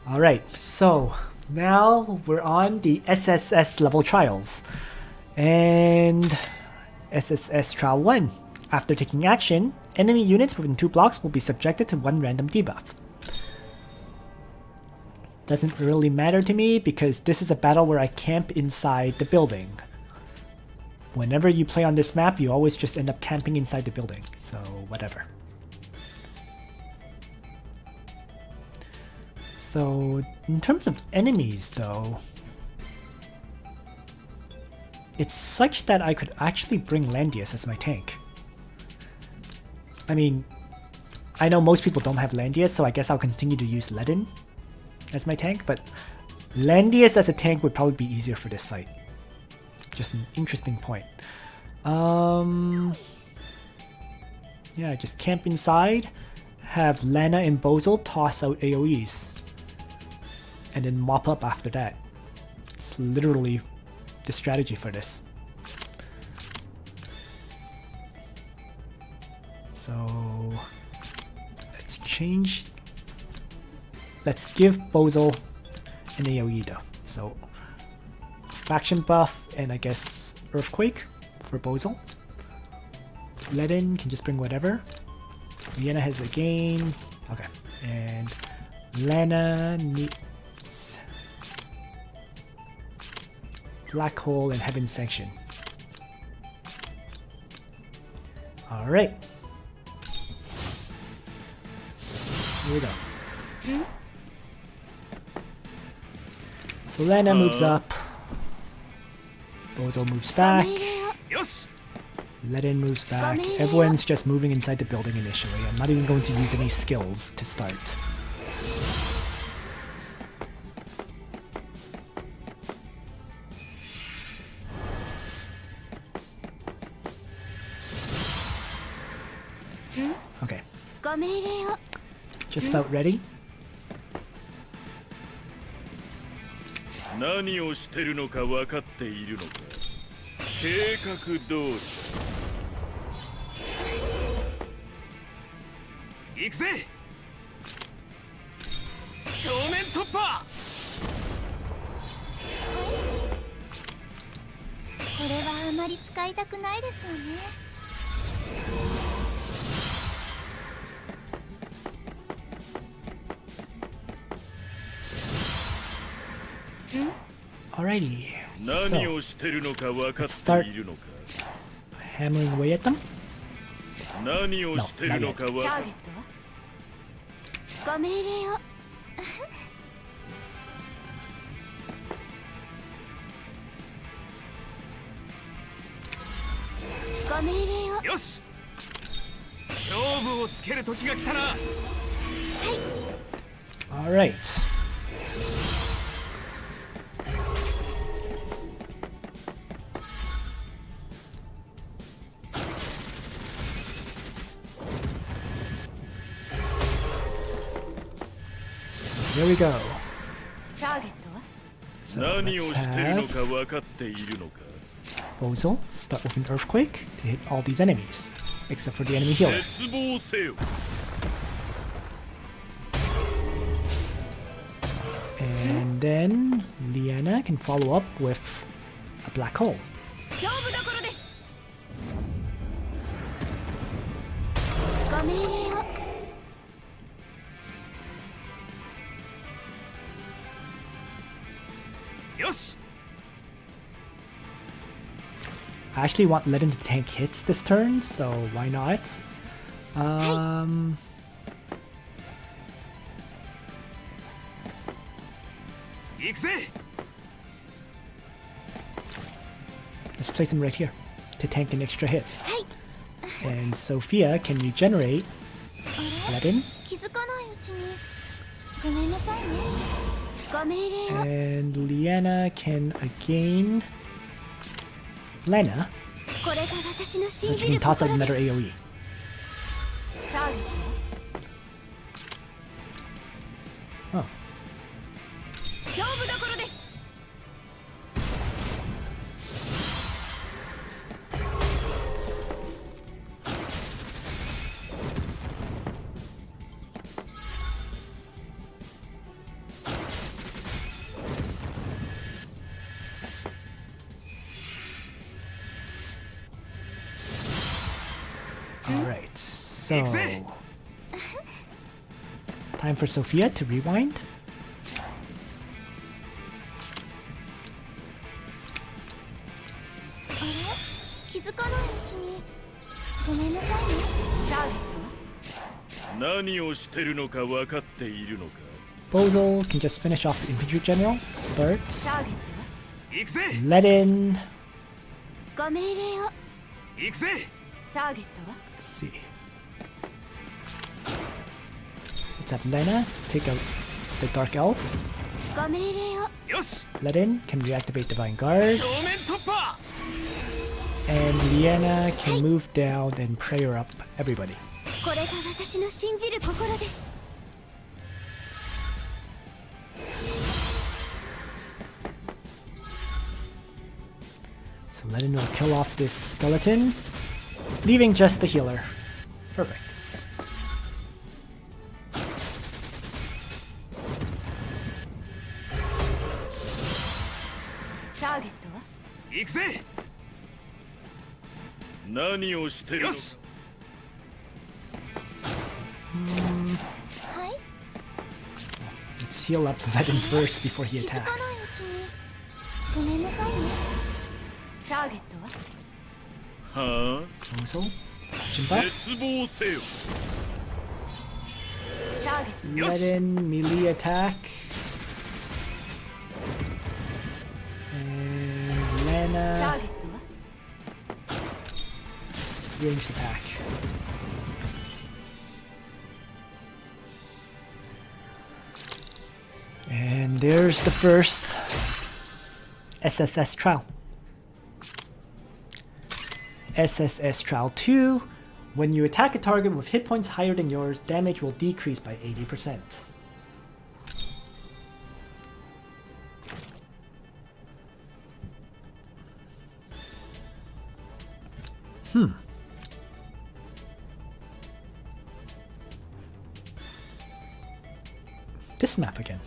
Alright, so now we're on the SSS level trials. And SSS Trial 1. After taking action, enemy units within 2 blocks will be subjected to 1 random debuff. Doesn't really matter to me because this is a battle where I camp inside the building. Whenever you play on this map, you always just end up camping inside the building, so whatever. So, in terms of enemies though, it's such that I could actually bring Landius as my tank. I mean, I know most people don't have Landius, so I guess I'll continue to use Ledin as my tank, but Landius as a tank would probably be easier for this fight. Just an interesting point. Yeah, just camp inside, have Lana and Bozel toss out AoEs, and then mop up after that. It's literally the strategy for this. So let's change. Let's give Bozel an AoE though. So faction buff and I guess Earthquake for Bozel. Ledin can just bring whatever. Liana has a gain. Okay. And Lana needs Black Hole and Heaven Sanction. Alright. Here we go. So Lana moves up. Bozo moves back. Ledin moves back. Everyone's just moving inside the building initially. I'm not even going to use any skills to start. Okay. Just about ready. 何をしてるのか分かっているのか。計画通り。行くぜ。正面突破。これはあまり使いたくないですよね。 Alrighty. So, 何をしてるのか分かっているのか。 hammering away at them. 何をしてるのか分かっているのか。ご命令を。ご命令を。よし。勝負をつける時が来たな。はい。 Alright. Here we go. So let's have Bozel start with an Earthquake to hit all these enemies, except for the enemy healer. And then Liana can follow up with a Black Hole. I actually want Ledin to tank hits this turn, so why not? Let's place him right here to tank an extra hit. And Sophia can regenerate Ledin. And Liana can again Lana, so she can toss out another AoE. Oh. So, time for Sophia to rewind. あれ気づかないうちにごめんなさいね。ターゲットは何をしてるのか分かっているのか。 Bozel can just finish off the infantry general to start. ターゲットは Let in. ご命令を。 ターゲットは Let's see. Let's have Lena take out the Dark Elf. ご命令を。 Let in can reactivate Divine Guard. And Liana can move down and prayer up everybody. これが私の信じる心です。 So Lenin will kill off this skeleton, leaving just the healer. Perfect. Target は行くぜ。何をしてるの。はい。 Let's heal up Lenin first before he 気づかな attacks. いうちにごめんなさいね。ターゲットははあ。 Also, action buff. 絶望せよ。ターゲット Lenin melee attack. And ター Lena ゲットは ranged attack. And there's the first SSS Trial. SSS Trial 2. When you attack a target with hit points higher than yours, damage will decrease by 80%. This map again.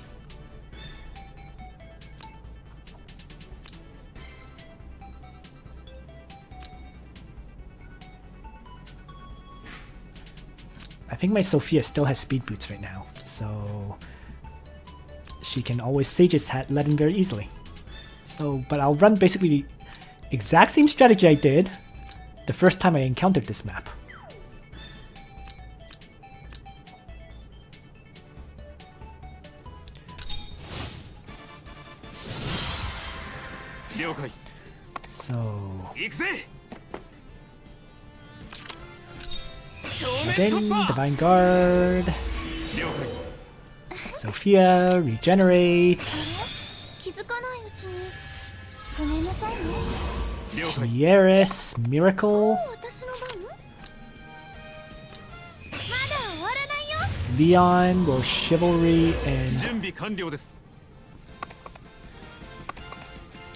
I think my Sophia still has speed boots right now, so she can always Sage's hat Lenin very easily. So, but I'll run basically the exact same strategy I did the first time I encountered this map. So, again, Divine Guard, Sophia, Regenerate, 気づかないうちにごめんなさいね。 Hieris, Miracle, 私の番？まだ終わらないよ。 Leon will Chivalry, and 準備完了です。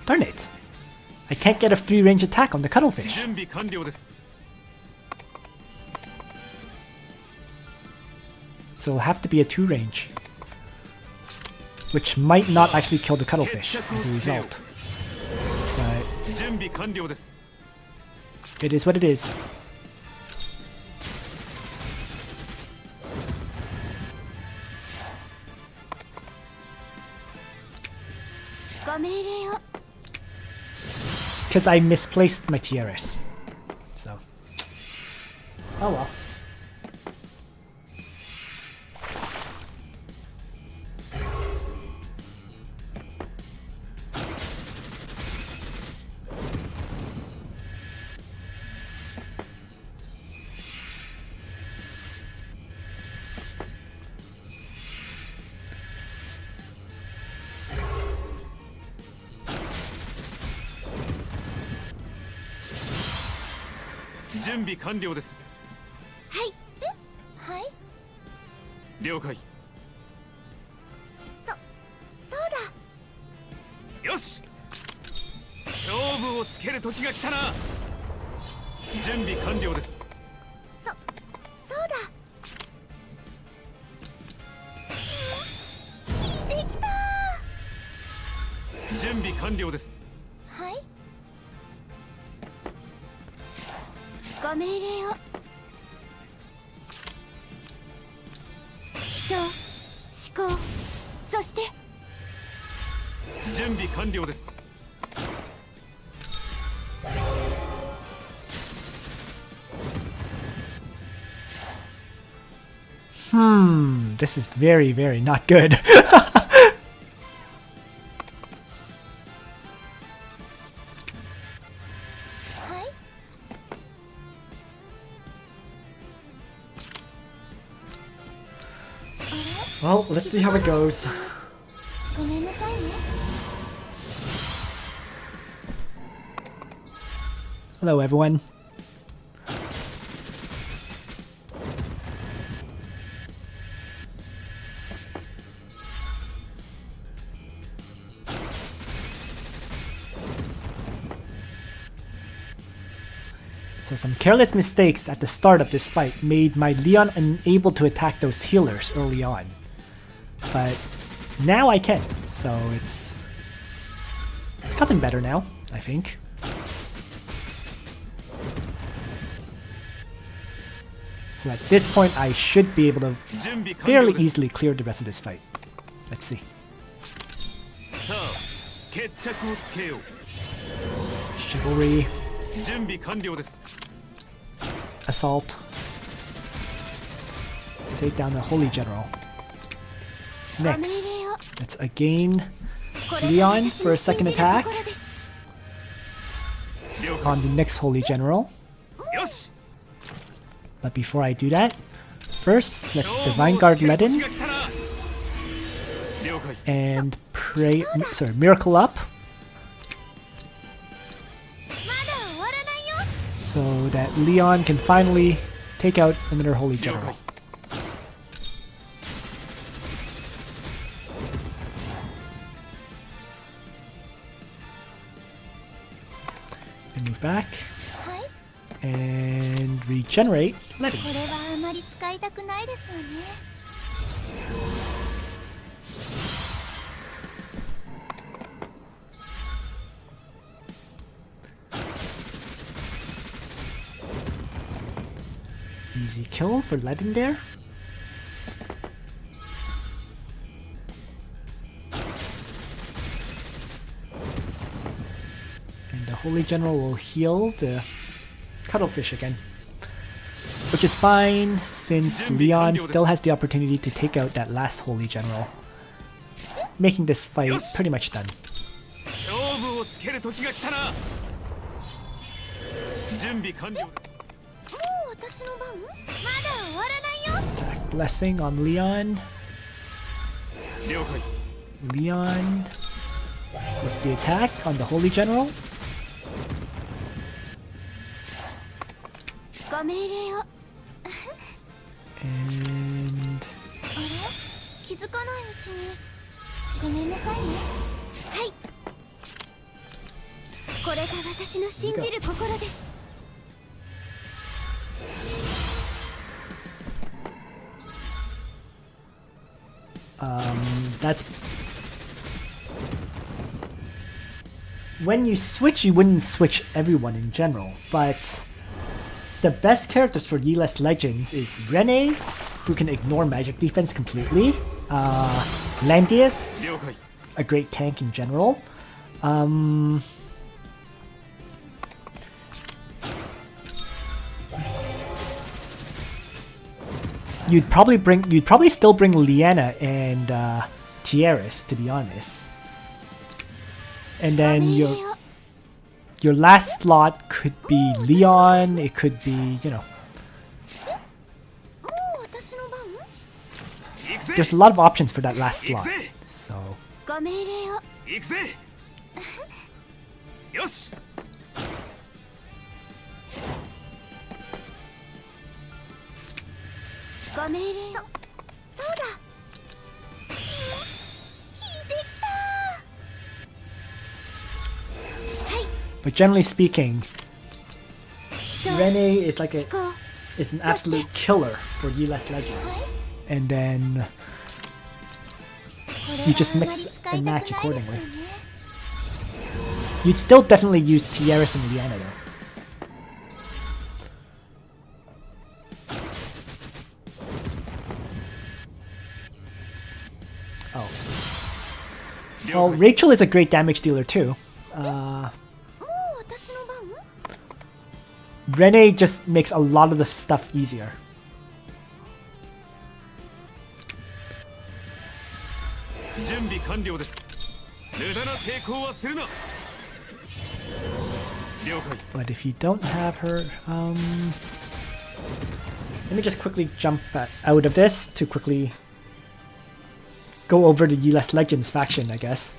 darn it! I can't get a free range attack on the cuttlefish. 準備完了です。 So it'll have to be a 2 range. Which might not actually kill the cuttlefish as a result. But 準備完了です。 it is what it is. ご命令を。 Because I misplaced my TRS. So. Oh well.「準備完了です。 はい。はい。 了解。 そうだ。 よし。勝負をつける時が来たな。準備完了です。 そうだ。できたー。 準備完了です。 はい。ご命令を。行そして準備完了です。 This is very, very not good. はい Well, let's see how it goes. ごめんなさいね Hello, everyone. So some careless mistakes at the start of this fight made my Leon unable to attack those healers early on. But now I can, so it's gotten better now, I think. So at this point I should be able to fairly easily clear the rest of this fight. Let's see. さあ、決着をつけよう。 Chivalry, 準備完了です。 Assault. Take down the Holy General. ご命 Next, 令を let's again これが Leon 私 for の a 信 second じる attack 心です on the next Holy General. よし。 But before I do that, first let's Divine Guard Ledin 了解。 and pray. Sorry, Miracle up まだ終わらないよ so that Leon can finally take out another Holy General. And move back はい and regenerate Ledin. これはあまり使いたくないですわね Easy kill for Ledin there. And the Holy General will heal the Cuttlefish again. Which is fine, since Leon still has the opportunity to take out that last Holy General. Making this fight pretty much done. 勝負をつける時が来たな。準備完了。 もう私の番まだ終わらないよ Attack Blessing on Leon. 了解。 Leon with the attack on the Holy General. ご命令を And あれ気づかないうちにごめんなさいねはいこれが私の信じる心です that's when you switch, you wouldn't switch everyone in general, but the best characters for Yeles Legends is Rene, who can ignore magic defense completely, Landius, 了解。 a great tank in general. You'd probably still bring Liana and Tieris, to be honest. And then ご命令 your を your last slot could be Leon, it could be, you know, もう私の番行くぜ。 there's a lot of options for that last 行 slot. くぜ。 So ご命令を 行くぜ。よし。 ご命令をそうだ聞いてきたはい but generally speaking, 人 Rene is like 思 a 考 is an absolute killer for Yeles Legends. And then これ You just はあま mix り使 and いた match くないですよ accordingly. ね you'd still definitely use Tieris and Liana though. Oh. Well, Rachel is a great damage dealer too. もう私の番？ Renee just makes a lot of the stuff easier. 準備完了です。無駄な抵抗はするな。了解。 But if you don't have her, let me just quickly jump out of this to quickly go over the US Legends faction, I guess.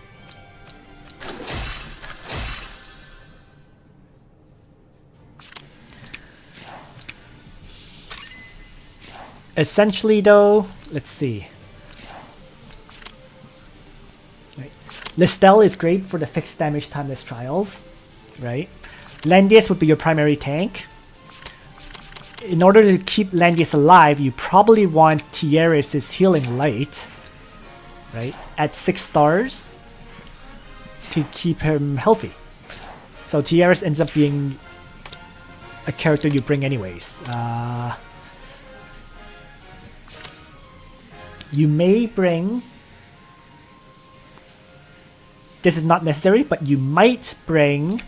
Essentially though, let's see. Right. Listel is great for the fixed damage timeless trials, right? Landius would be your primary tank. In order to keep Landius alive, you probably want Tierra's Healing Light, right, at 6 stars to keep him healthy. So Tierra's ends up being a character you bring anyways. You may bring... This is not necessary, but you might bring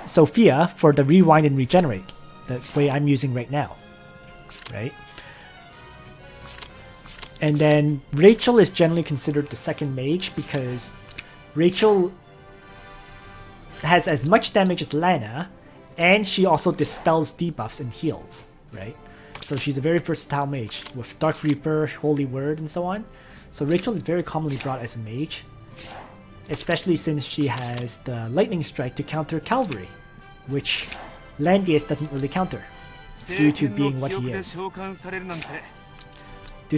Sophia for the rewind and regenerate. The way I'm using right now, right? And then Rachel is generally considered the second mage because Rachel has as much damage as Lana, and she also dispels debuffs and heals, right? So she's a very versatile mage with Dark Reaper, Holy Word, and so on. So Rachel is very commonly brought as a mage, especially since she has the Lightning Strike to counter Cavalry, which Landius doesn't really counter due to being what he is. Due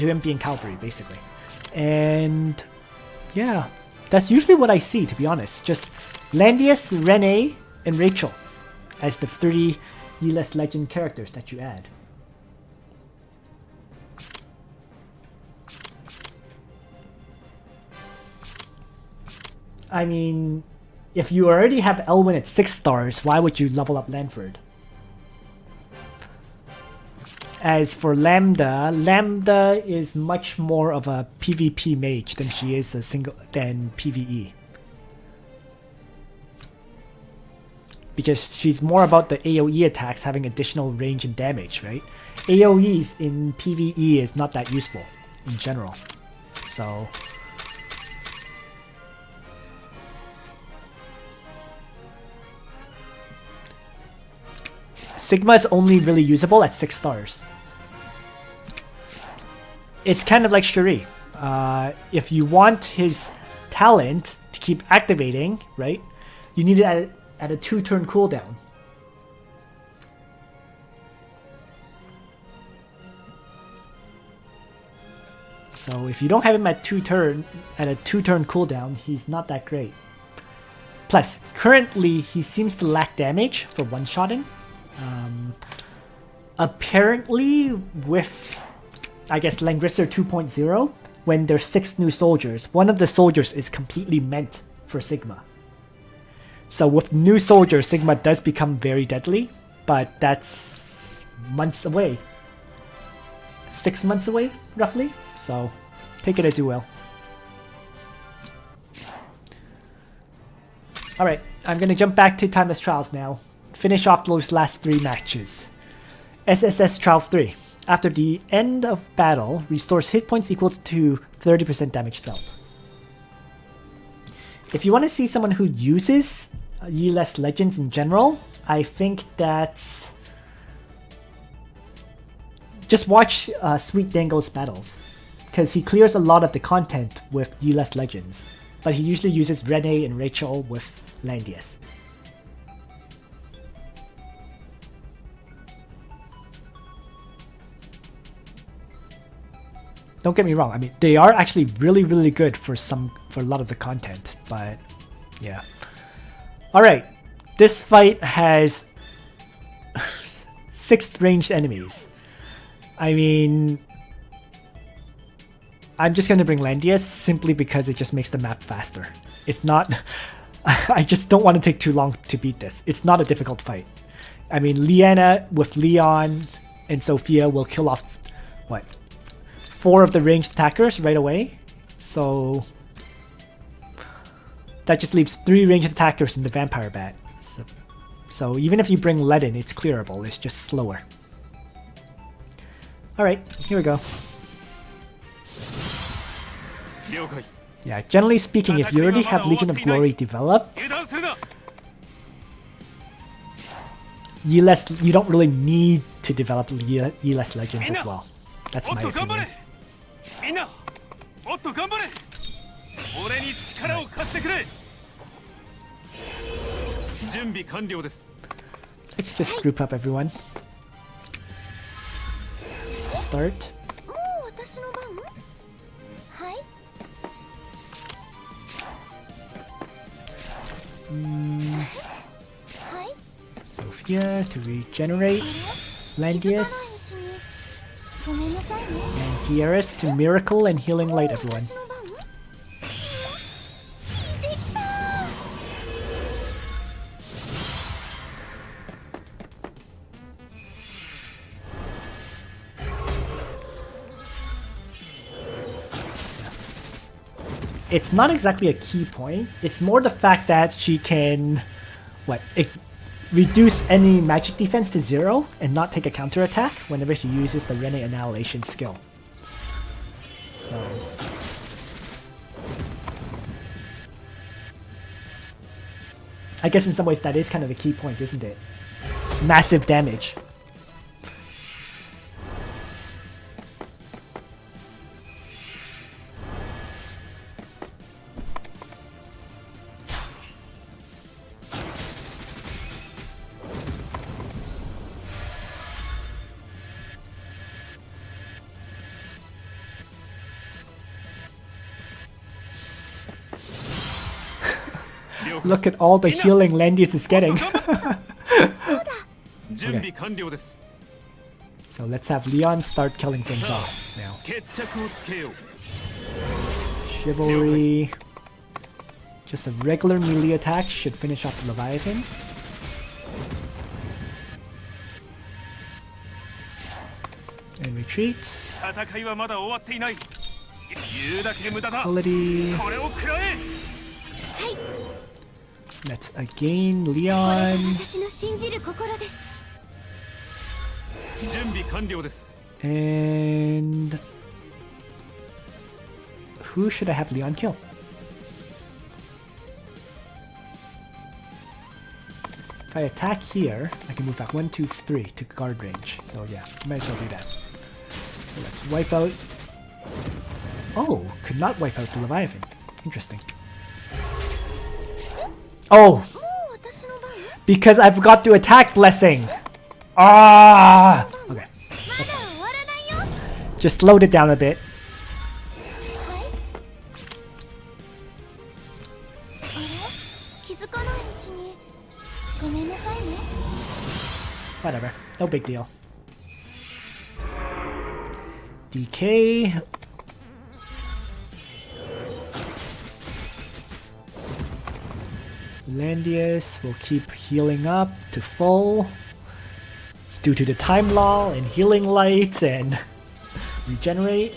to him being Cavalry, basically. And yeah, that's usually what I see, to be honest. Just Landius, Renee, and Rachel as the 3 US Legend characters that you add. I mean, if you already have Elwyn at 6 stars, why would you level up Lanford? As for Lambda, Lambda is much more of a PvP mage than she is than PvE. Because she's more about the AoE attacks having additional range and damage, right? AoEs in PvE is not that useful in general. So... Sigma is only really usable at 6 stars. It's kind of like Shuri. If you want his talent to keep activating, right, you need it at a 2-turn cooldown. So if you don't have him at a 2-turn cooldown, he's not that great. Plus, currently he seems to lack damage for one-shotting. Apparently with, I guess, Langrisser 2.0, when there's 6 new soldiers, one of the soldiers is completely meant for Sigma. So with new soldiers, Sigma does become very deadly, but that's months away. 6 months away, roughly, so take it as you will. Alright, I'm gonna jump back to Timeless Trials now. Finish off those last 3 matches. SSS Trial 3. After the end of battle, restores hit points equal to 30% damage dealt. If you want to see someone who uses US Legends in general, I think that's... Just watch Sweet Dango's battles, because he clears a lot of the content with US Legends, but he usually uses Renee and Rachel with Landius. Don't get me wrong, I mean, they are actually really good for a lot of the content, but yeah. Alright, this fight has 6 ranged enemies. I mean, I'm just gonna bring Landius simply because it just makes the map faster. It's not... I just don't want to take too long to beat this. It's not a difficult fight. I mean, Liana with Leon and Sophia will kill off, what, 4 of the ranged attackers right away, So that just leaves 3 ranged attackers in the vampire bat. So even if you bring lead in, it's clearable. It's just slower. Alright, here we go. Yeah, generally speaking, if you already have Legion of Glory developed, you don't really need to develop E-less Legends as well. That's my opinion. Let's just group up everyone. Start. Sophia to regenerate. Landius. And Tiaris to miracle and healing light everyone. It's not exactly a key point. It's more the fact that she can reduce any magic defense to 0 and not take a counterattack whenever she uses the Rene Annihilation skill. So I guess in some ways that is kind of the key point, isn't it? Massive damage. Look at all the healing Landius is getting. Okay. So let's have Leon start killing things off now. Chivalry. Just a regular melee attack should finish off the Leviathan. And retreat. Quality. Let's again Leon. And who should I have Leon kill? If I attack here, I can move back 1, 2, 3 to guard range. So yeah, might as well do that. So let's wipe out. Oh, could not wipe out the Leviathan. Interesting. Oh! Because I forgot to attack Blessing! Ah! Okay. Just slowed it down a bit. Whatever. No big deal. DK. Landius will keep healing up to full due to the time law and healing lights and regenerate.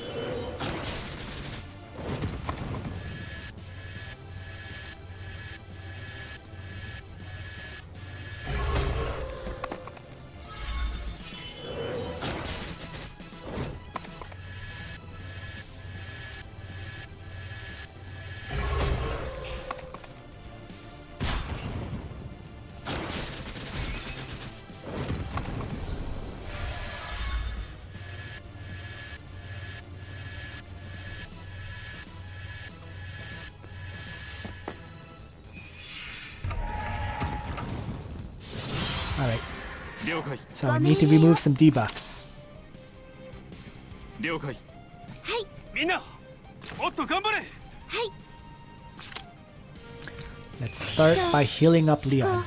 Alright. So I need to remove some debuffs. Let's start by healing up Leon.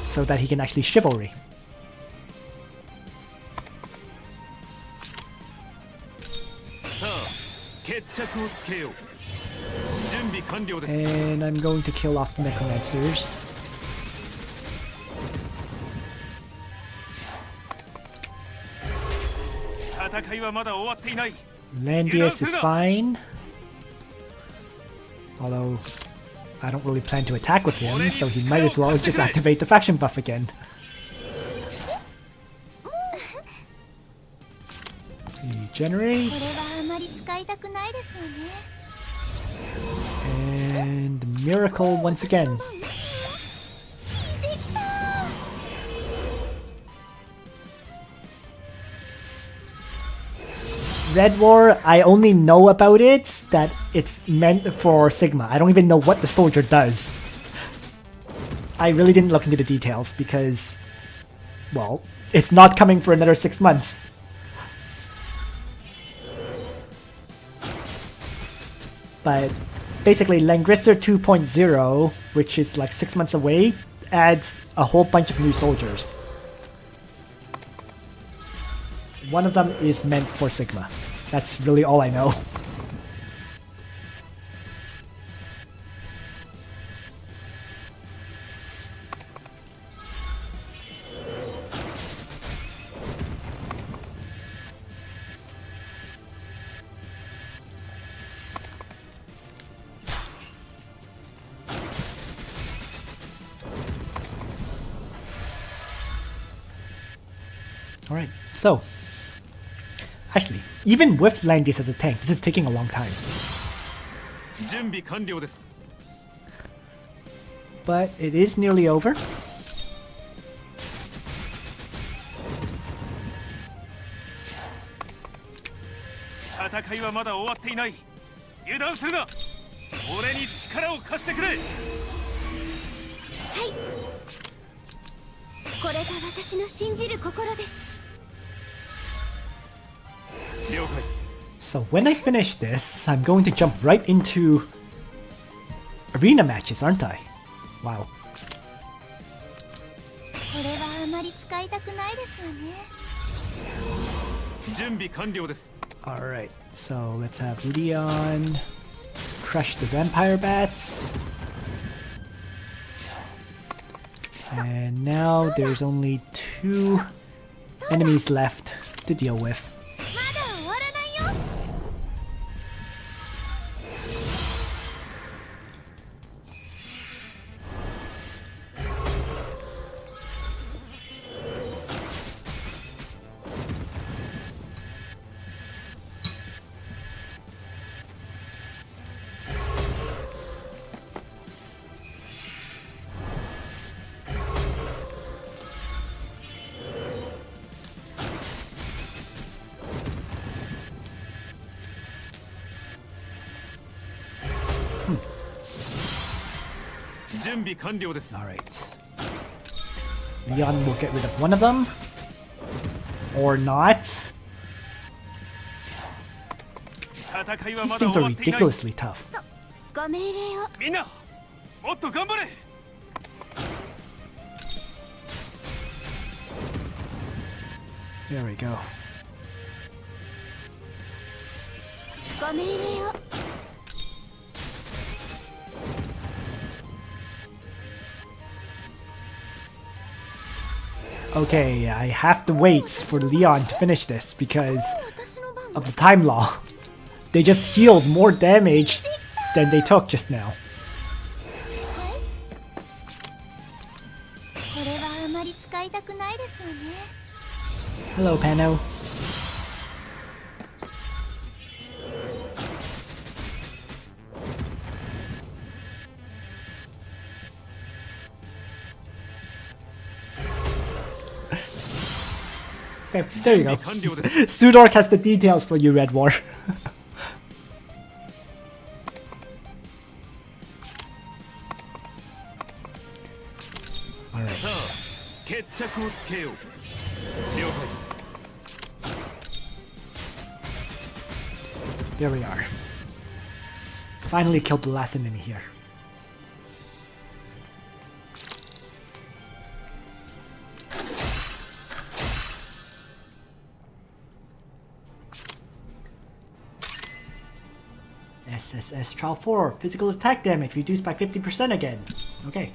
So that he can actually chivalry. And I'm going to kill off the Necromancers. 戦いはまだ終わっていない。 Landius is fine. Although, I don't really plan to attack with him, so he might as well just activate the faction buff again. Regenerate. これはあまり使いたくないですよね。 And Miracle once again. できた。 Red War, I only know about it that it's meant for Sigma. I don't even know what the soldier does. I really didn't look into the details because, well, it's not coming for another 6 months. But basically, Langrisser 2.0, which is like 6 months away, adds a whole bunch of new soldiers. One of them is meant for Sigma. That's really all I know. Alright, so actually, even with Langrisser as a tank, this is taking a long time. 準備完了です。 But it is nearly over. 戦いはまだ終わっていない。油断するな。俺に力を貸してくれ。はい。これが私の信じる心です。 了解。 So when I finish this, I'm going to jump right into arena matches, aren't I? Wow. これはあまり使いたくないですよね。 準備完了です。 Alright, so let's have Leon crush the vampire bats. And now there's only 2 enemies left to deal with. まだ終わらないよ。 準備完了です。 Alright. Leon will get rid of one of them. Or not. 戦いは These まだ things 終 are わっていない。 ridiculously tough. ご命令を。 みんな、もっと頑張れ。 There we go. ご命令を。 Okay, I have to wait for Leon to finish this because 私の番。 of the time law. They just healed more damage than they took just now. はい。これはあまり使いたくないですよね。 Hello, Pano. Okay, there you go. Sudork has the details for you, Red War. Alright. さあ、決着をつけよう。了解。 There we are. Finally killed the last enemy here. SSS Trial 4, physical attack damage reduced by 50% again. Okay.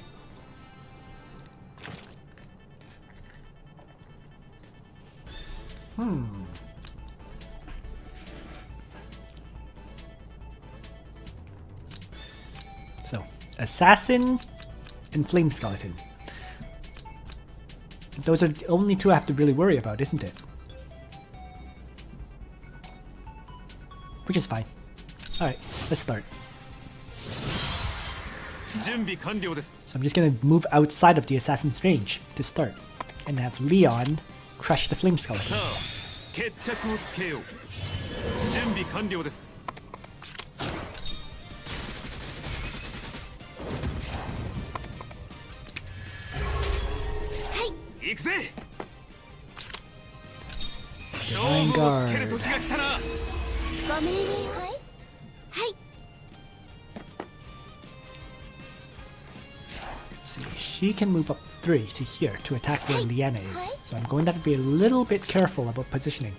Assassin and Flame Skeleton. Those are the only two I have to really worry about, isn't it? Which is fine. Alright, let's start. So I'm just gonna move outside of the Assassin's range to start. And have Leon crush the Flame Skeleton. Divine Guard. Let's see, she can move up 3 to here to attack where Liana is. So I'm going to have to be a little bit careful about positioning.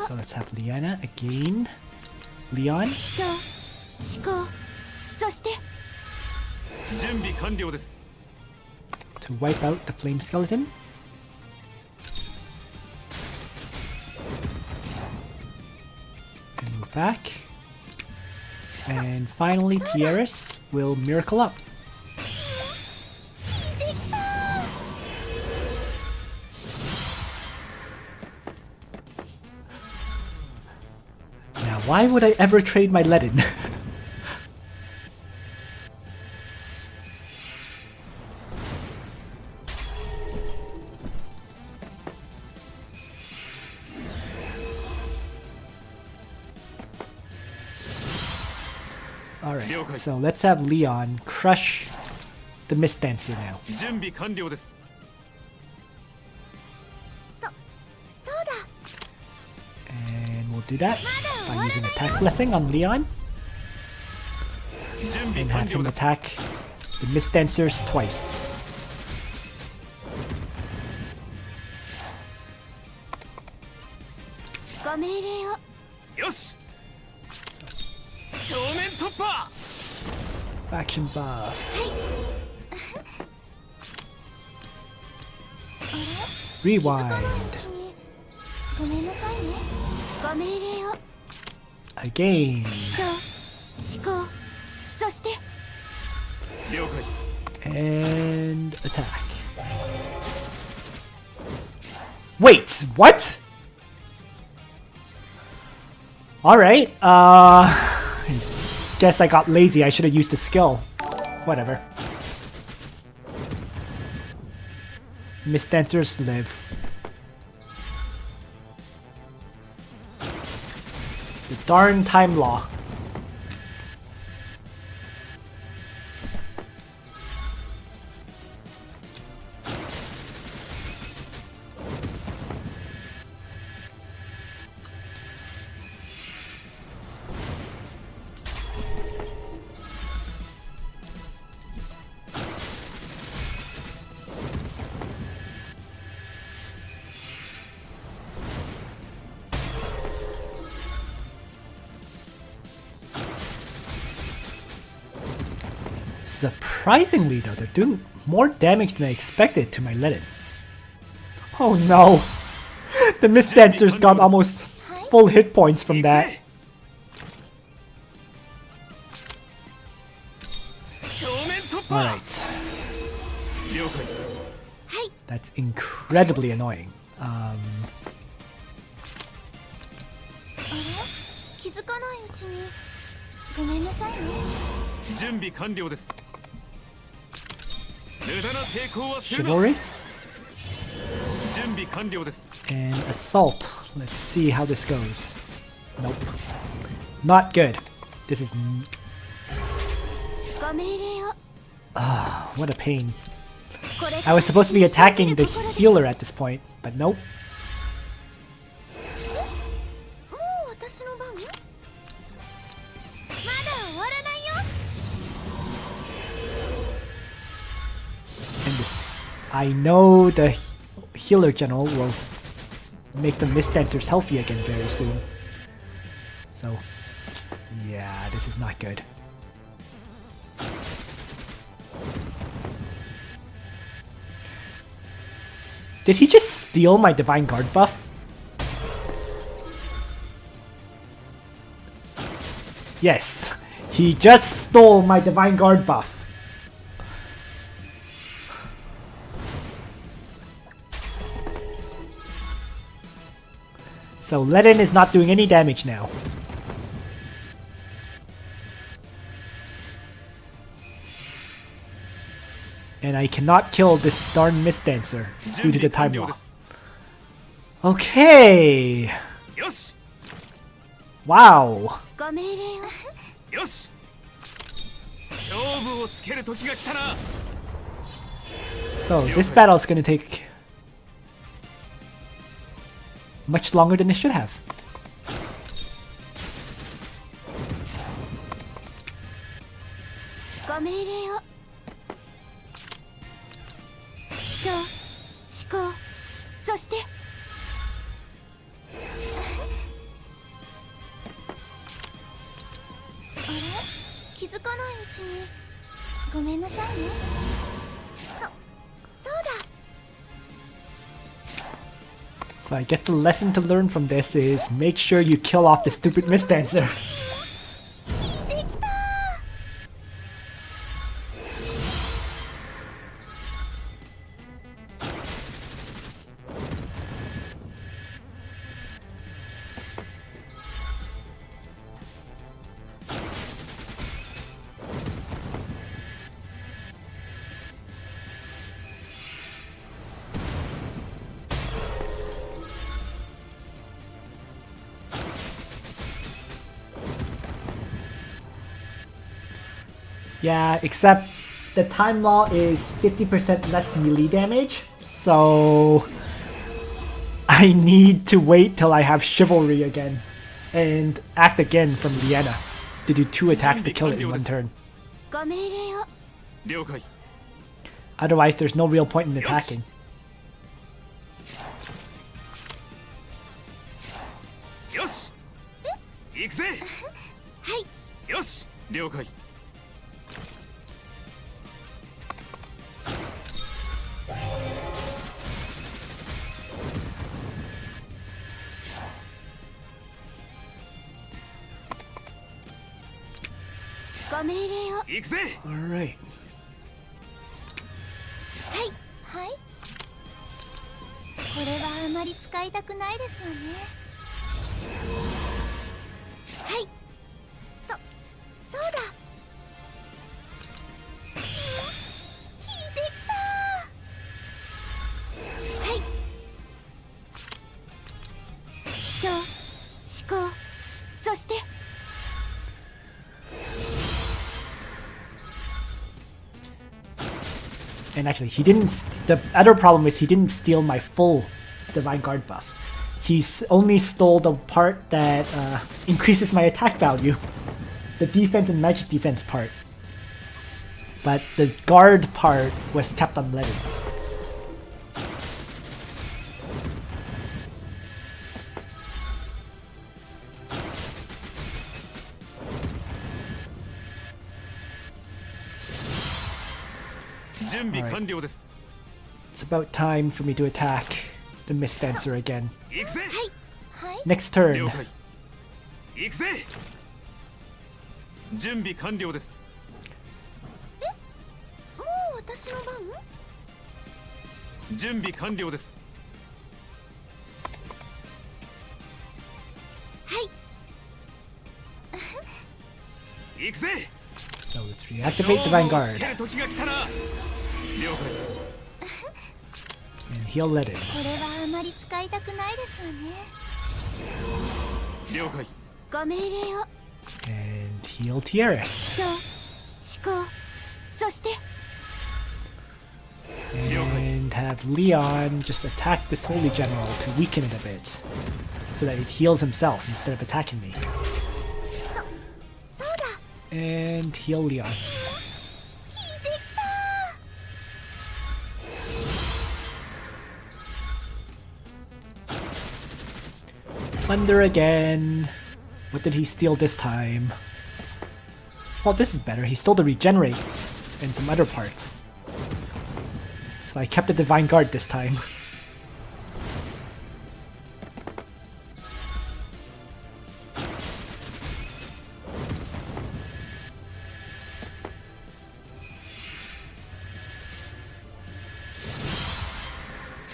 So let's have Liana again. Leon. To wipe out the Flame Skeleton. And move back. And finally, Tieris will miracle up. Now, why would I ever trade my Ledin? Alright, so let's have Leon crush the Mist Dancer now. And we'll do that by using Attack Blessing on Leon. And have him attack the Mist Dancers twice. Faction buff. Rewind. Again. And attack. Wait, what? Alright, guess I got lazy. I should have used the skill. Whatever. Mist Dancers live. The darn time law. Surprisingly though, they're doing more damage than I expected to my Ledin. Oh no! The Mist Dancers got almost full hit points from that. Alright. That's incredibly annoying. Chivalry. And Assault. Let's see how this goes. Nope. Not good. This is... what a pain. I was supposed to be attacking the healer at this point, but nope. And this, I know the healer general will make the Mist Dancers healthy again very soon. So, yeah, this is not good. Did he just steal my Divine Guard buff? Yes, he just stole my Divine Guard buff. So Ledin is not doing any damage now. And I cannot kill this darn Mist Dancer due to the time law. Okay. よし Wow. ご命令をよし勝負をつける時が来たな So this battle is gonna take much longer than it should have. ご命令を人思考そしてあれ気づかないうちにごめんなさいねそうだ So I guess the lesson to learn from this is make sure you kill off the stupid Mist Dancer. できた Yeah, except the time law is 50% less melee damage, so I need to wait till I have Chivalry again and act again from Liena to do 2 attacks to kill it in 1 turn. ご命令を了解 Otherwise, there's no real point in attacking. よし行くぜはいよし了解ご命令を行くぜ Alright. はいはいこれはあまり使いたくないですよねはいそうだ引いてきたはい人思考そして And actually, he didn't. The other problem is he didn't steal my full Divine Guard buff. He's only stole the part that increases my attack value, the defense and magic defense part. But the guard part was kept on Ledin. Alright. It's about time for me to attack the Mist Dancer again. 行くぜはい Next turn. 了解行くぜ準備完了ですもう私の番準備完了ですはい行くぜ So let's reactivate Divine 勝負をつ Guard ける時が来たな了解 and heal Ledin. これはあまり使いたくないですよね了解ご命令を And heal Tieris. 人思考そして And have Leon just attack this Holy General to weaken it a bit. So that it heals himself instead of attacking me. そうだ And heal Leon. 引いてきた Plunder again. What did he steal this time? Well, this is better. He stole the Regenerate and some other parts. So I kept the Divine Guard this time.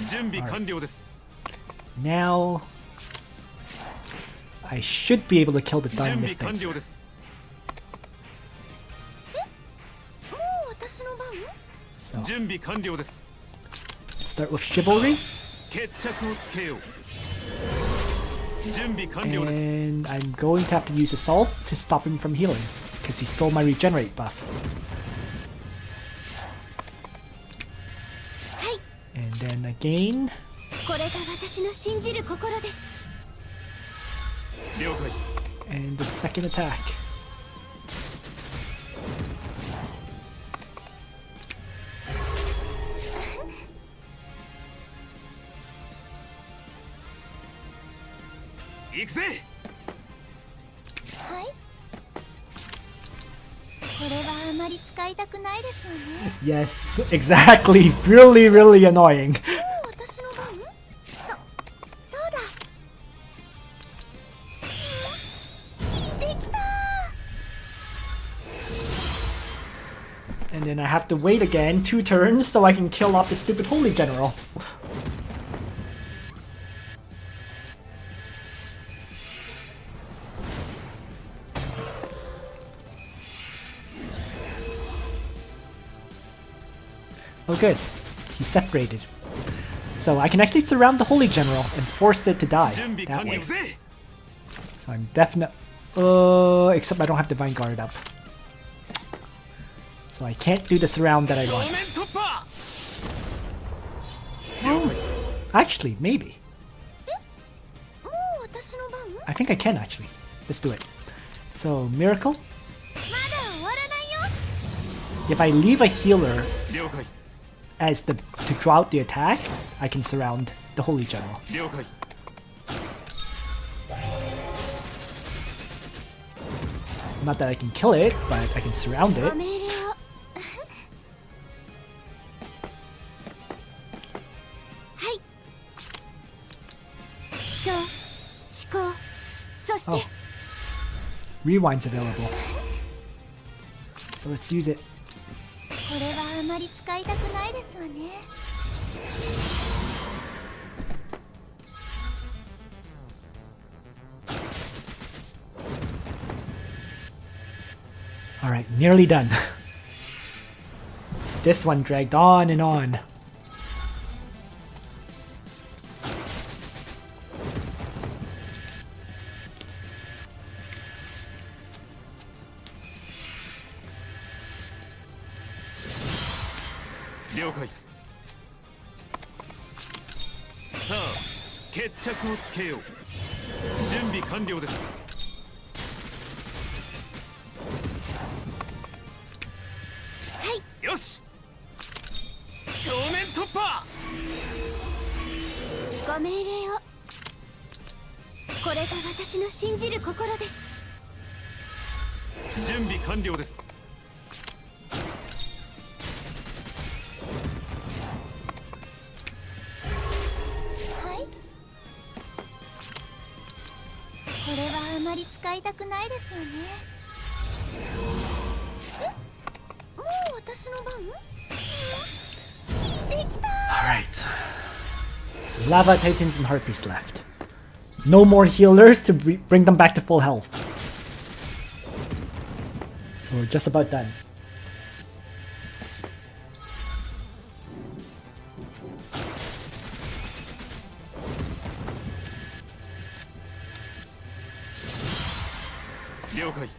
準備完了です Now I should be able to kill the 準 darn 備完 mistakes. 了です もう私の番 So 準備完了です start with chivalry, 決着をつけよう準備完了です and I'm going to have to use assault to stop him from healing because he stole my regenerate buff. はい And then again, これが私の信じる心です 了解 and the second attack. 行くぜはいこれはあまり使いたくないですよね Yes, exactly. Really, really annoying. もう私の番そうだできた And then I have to wait again 2 turns so I can kill off the stupid holy general. Oh good, he separated. So I can actually surround the holy general and force it to die 準備 that 完了 way. ぜ So I'm definite. Except I don't have Divine Guard up. So I can't do the surround that I 正 want. 面突破 Oh, actually, maybe. もう私の番 I think I can actually. Let's do it. So, Miracle. まだ終わらないよ If I leave a healer 了解 as to draw out the attacks, I can surround the Holy General. 了解 Not that I can kill it, but I can surround ご it. 命令をはい人思考そして Oh. Rewind's available. So let's use it. これはあまり使いたくないですわね Alright, nearly done. This one dragged on and on. Okay. さあ決着をつけよう準備完了ですはいよし正面突破ご命令をこれが私の信じる心です準備完了ですはいこれはあまり使いたくないですわねえもう私の番できた Alright. Lava Titans and Harpies left. No more healers to bring them back to full health. So we're just about done.了解